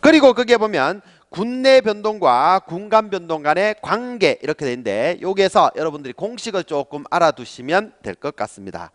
그리고 거기에 보면 군내 변동과 군간 변동 간의 관계 이렇게 되는데 여기에서 여러분들이 공식을 조금 알아두시면 될 것 같습니다.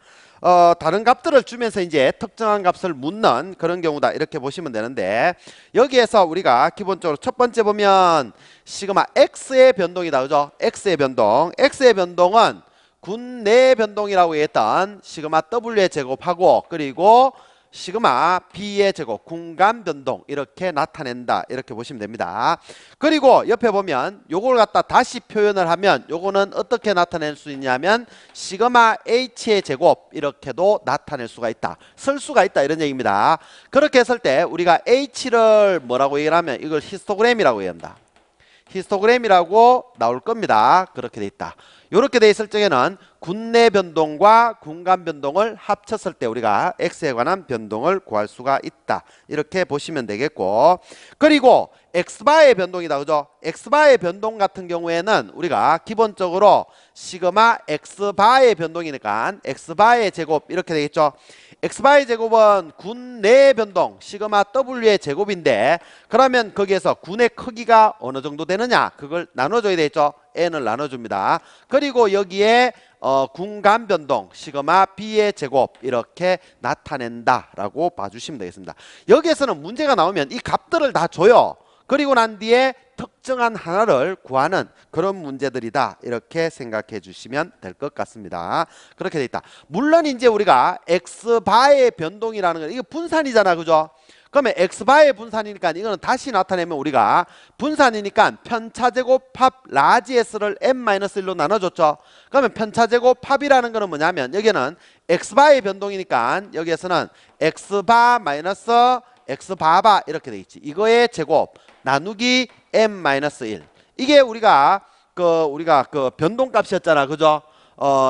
다른 값들을 주면서 이제 특정한 값을 묻는 그런 경우다 이렇게 보시면 되는데 여기에서 우리가 기본적으로 첫 번째 보면 시그마 x의 변동이다. 그죠? x의 변동. x의 변동은 군내 변동이라고 했던 시그마 w의 제곱하고 그리고 시그마 b의 제곱, 군간 변동 이렇게 나타낸다 이렇게 보시면 됩니다. 그리고 옆에 보면 요걸 갖다 다시 표현을 하면 요거는 어떻게 나타낼 수 있냐면 시그마 h의 제곱 이렇게도 나타낼 수가 있다, 쓸 수가 있다 이런 얘기입니다. 그렇게 했을 때 우리가 h를 뭐라고 얘기를 하면 이걸 히스토그램이라고 얘기한다. 히스토그램이라고 나올 겁니다. 그렇게 돼 있다. 이렇게 돼 있을 적에는 군내 변동과 군간 변동을 합쳤을 때 우리가 x에 관한 변동을 구할 수가 있다. 이렇게 보시면 되겠고, 그리고 x바의 변동이다. 그죠? x바의 변동 같은 경우에는 우리가 기본적으로 시그마 x바의 변동이니까 x바의 제곱 이렇게 되겠죠. x바의 제곱은 군내 변동 시그마 w의 제곱인데 그러면 거기에서 군의 크기가 어느 정도 되느냐 그걸 나눠줘야 되겠죠. n을 나눠줍니다. 그리고 여기에 군간 변동 시그마 b의 제곱 이렇게 나타낸다 라고 봐주시면 되겠습니다. 여기에서는 문제가 나오면 이 값들을 다 줘요. 그리고 난 뒤에 특정한 하나를 구하는 그런 문제들이다 이렇게 생각해 주시면 될 것 같습니다. 그렇게 돼 있다. 물론 이제 우리가 x바의 변동이라는 건 이거 분산이잖아. 그죠? 그러면 x바의 분산이니까 이거는 다시 나타내면 우리가 분산이니까 편차제곱 팝 라지 s를 n-1로 나눠줬죠. 그러면 편차제곱 팝이라는 거는 뭐냐면 여기는 x바의 변동이니까 여기에서는 x바 마이너스 x바바 이렇게 돼 있지. 이거의 제곱 나누기 n-1 이게 우리가 그 변동값이었잖아. 그죠?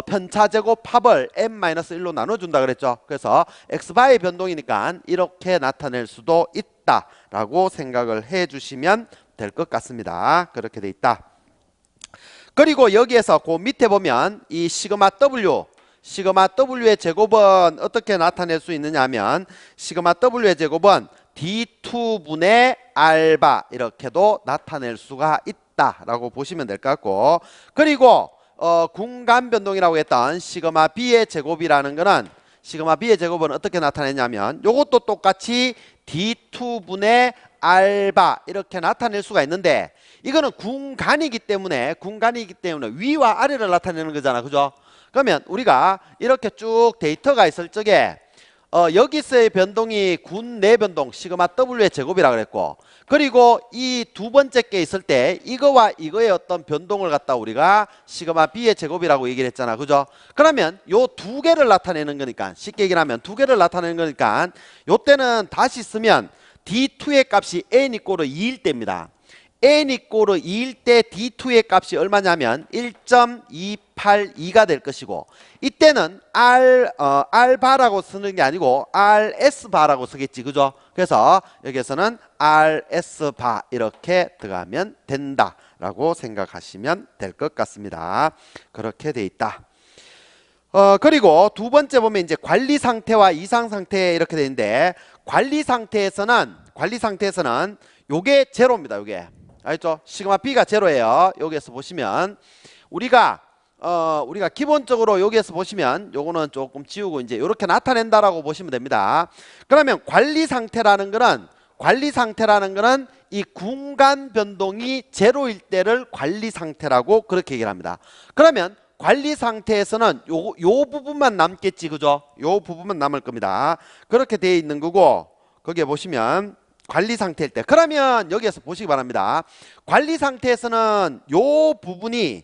편차제곱 팝을 n-1로 나눠준다 그랬죠. 그래서 x바의 변동이니까 이렇게 나타낼 수도 있다라고 생각을 해주시면 될 것 같습니다. 그렇게 돼 있다. 그리고 여기에서 그 밑에 보면 이 시그마 w의 제곱은 어떻게 나타낼 수 있느냐 하면 시그마 w의 제곱은 d2분의 알바 이렇게도 나타낼 수가 있다라고 보시면 될 것 같고, 그리고 군간 변동이라고 했던 시그마 b의 제곱이라는 거는 시그마 b의 제곱은 어떻게 나타내냐면 요것도 똑같이 d2분의 알바 이렇게 나타낼 수가 있는데 이거는 군간이기 때문에 위와 아래를 나타내는 거잖아. 그죠? 그러면 우리가 이렇게 쭉 데이터가 있을 적에 여기서의 변동이 군내 변동 시그마 w의 제곱이라고 그랬고, 그리고 이 두 번째 게 있을 때 이거와 이거의 어떤 변동을 갖다 우리가 시그마 b의 제곱이라고 얘기를 했잖아. 그죠? 그러면 요 두 개를 나타내는 거니까, 쉽게 얘기하면 두 개를 나타내는 거니까 요 때는 다시 쓰면 d2의 값이 n 이꼬르 2일 때입니다. n 이꼬르 2일 때 d2의 값이 얼마냐면 1.282가 될 것이고, 이때는 r바라고 쓰는 게 아니고 rs바라고 쓰겠지. 그죠? 그래서 여기에서는 rs바 이렇게 들어가면 된다 라고 생각하시면 될 것 같습니다. 그렇게 돼 있다. 그리고 두 번째 보면 이제 관리 상태와 이상 상태 이렇게 되는데, 관리 상태에서는 요게 제로입니다. 요게 알죠? 시그마 b가 제로예요. 여기에서 보시면 우리가 기본적으로 여기에서 보시면 요거는 조금 지우고 이제 이렇게 나타낸다라고 보시면 됩니다. 그러면 관리 상태라는 거는 이 군간 변동이 제로일 때를 관리 상태라고 그렇게 얘기를 합니다. 그러면 관리 상태에서는 요 부분만 남겠지. 그죠? 요 부분만 남을 겁니다. 그렇게 되어 있는 거고, 거기에 보시면 관리 상태일 때, 그러면 여기에서 보시기 바랍니다. 관리 상태에서는 요 부분이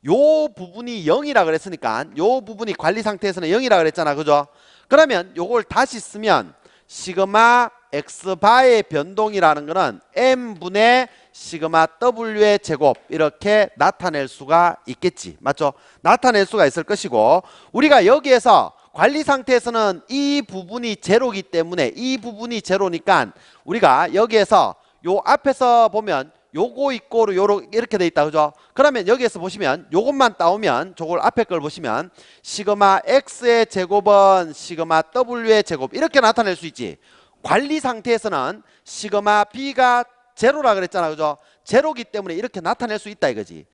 0이라 그랬으니까 요 부분이 관리 상태에서는 0이라 그랬잖아. 그죠? 그러면 요걸 다시 쓰면 시그마 x바의 변동이라는 거는 n분의 시그마 w의 제곱 이렇게 나타낼 수가 있겠지. 맞죠? 나타낼 수가 있을 것이고, 우리가 여기에서 관리 상태에서는 이 부분이 제로기 때문에 이 부분이 제로니까 우리가 여기에서 요 앞에서 보면 요거 이꼬르 이렇게 돼 있다. 그죠? 그러면 여기에서 보시면 요것만 따오면 저걸 앞에 걸 보시면 시그마 x의 제곱은 시그마 w의 제곱 이렇게 나타낼 수 있지. 관리 상태에서는 시그마 B가 제로라 그랬잖아. 그죠? 제로기 때문에 이렇게 나타낼 수 있다 이거지.